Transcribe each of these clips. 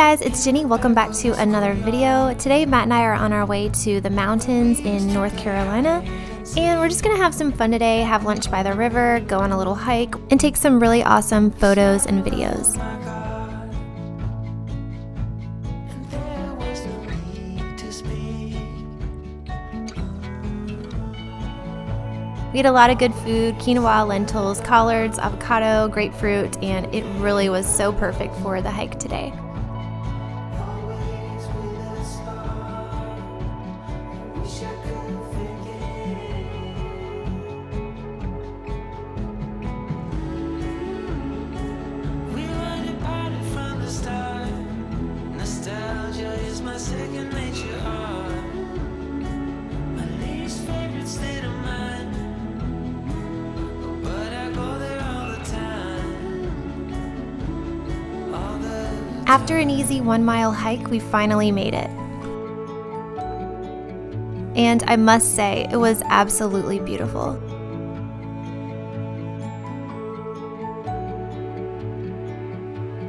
guys, it's Jenny. Welcome back to another video. Today Matt and I are on our way to the mountains in North Carolina, and we're just gonna have some fun today, have lunch by the river, go on a little hike, and take some really awesome photos and videos. We had a lot of good food: quinoa, lentils, collards, avocado, grapefruit, and it really was so perfect for the hike today. After an easy 1 mile hike, we finally made it. And I must say, it was absolutely beautiful.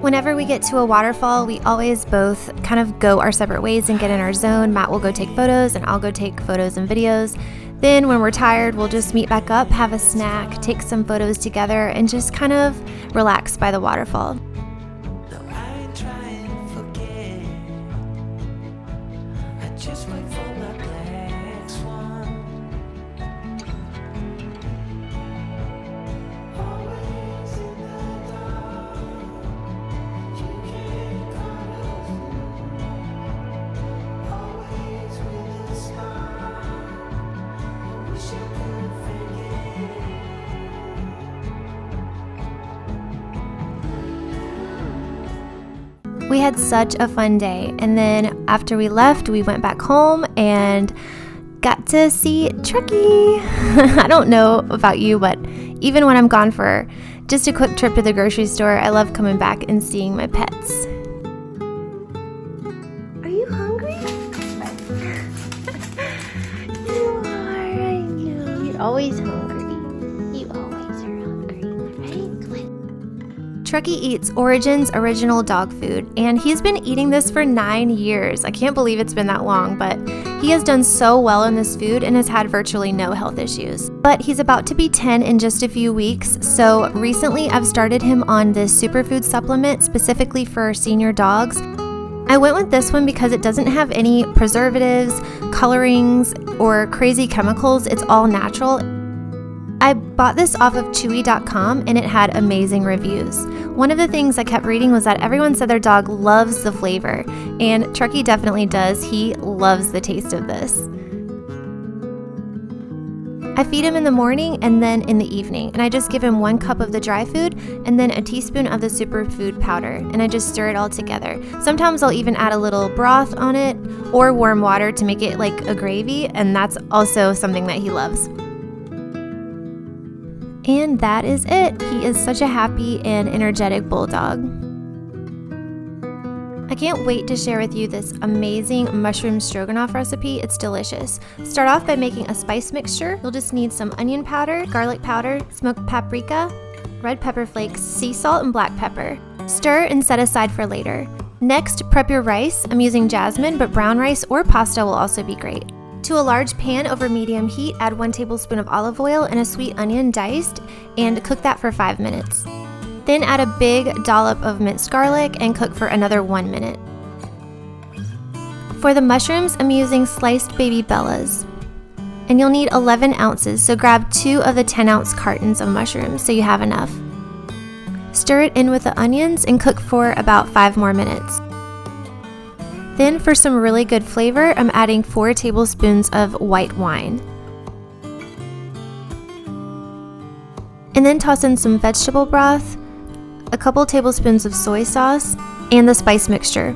Whenever we get to a waterfall, we always both kind of go our separate ways and get in our zone. Matt will go take photos and I'll go take photos and videos. Then when we're tired, we'll just meet back up, have a snack, take some photos together, and just kind of relax by the waterfall. We had such a fun day, and then after we left, we went back home and got to see Truckee. I don't know about you, but even when I'm gone for just a quick trip to the grocery store, I love coming back and seeing my pets. Are you hungry? You are, I know. You're always hungry. You always are hungry, right? Truckee eats Orijen's original dog food, and he's been eating this for 9 years. I can't believe it's been that long, but he has done so well in this food and has had virtually no health issues. But he's about to be 10 in just a few weeks, so recently I've started him on this Superfood supplement specifically for senior dogs. I went with this one because it doesn't have any preservatives, colorings, or crazy chemicals. It's all natural. I bought this off of Chewy.com and it had amazing reviews. One of the things I kept reading was that everyone said their dog loves the flavor, and Truckee definitely does. He loves the taste of this. I feed him in the morning and then in the evening, and I just give him 1 cup of the dry food and then a teaspoon of the superfood powder, and I just stir it all together. Sometimes I'll even add a little broth on it or warm water to make it like a gravy, and that's also something that he loves. And that is it. He is such a happy and energetic bulldog. I can't wait to share with you this amazing mushroom stroganoff recipe. It's delicious. Start off by making a spice mixture. You'll just need some onion powder, garlic powder, smoked paprika, red pepper flakes, sea salt, and black pepper. Stir and set aside for later. Next, prep your rice. I'm using jasmine, but brown rice or pasta will also be great. To a large pan over medium heat, add 1 tablespoon of olive oil and a sweet onion diced, and cook that for 5 minutes. Then add a big dollop of minced garlic and cook for another 1 minute. For the mushrooms, I'm using sliced baby bellas. And you'll need 11 ounces, so grab 2 of the 10-ounce cartons of mushrooms so you have enough. Stir it in with the onions and cook for about 5 more minutes. Then for some really good flavor, I'm adding 4 tablespoons of white wine. And then toss in some vegetable broth, a couple tablespoons of soy sauce, and the spice mixture.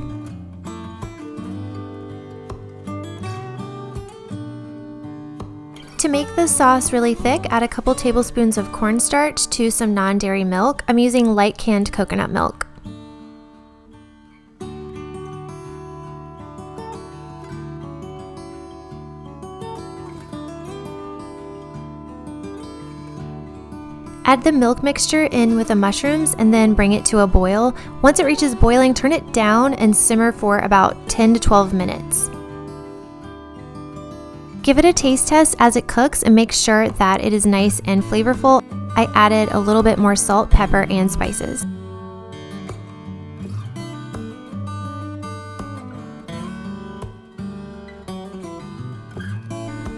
To make the sauce really thick, add a couple tablespoons of cornstarch to some non-dairy milk. I'm using Lite Canned Coconut Milk. Add the milk mixture in with the mushrooms and then bring it to a boil. Once it reaches boiling, turn it down and simmer for about 10 to 12 minutes. Give it a taste test as it cooks and make sure that it is nice and flavorful. I added a little bit more salt, pepper, and spices.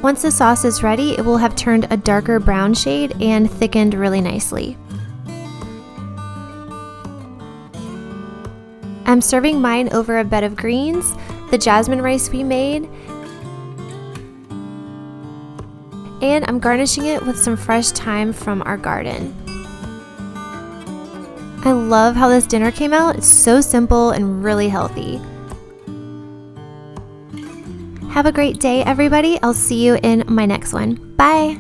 Once the sauce is ready, it will have turned a darker brown shade and thickened really nicely. I'm serving mine over a bed of greens, the jasmine rice we made, and I'm garnishing it with some fresh thyme from our garden. I love how this dinner came out. It's so simple and really healthy. Have a great day, everybody. I'll see you in my next one. Bye.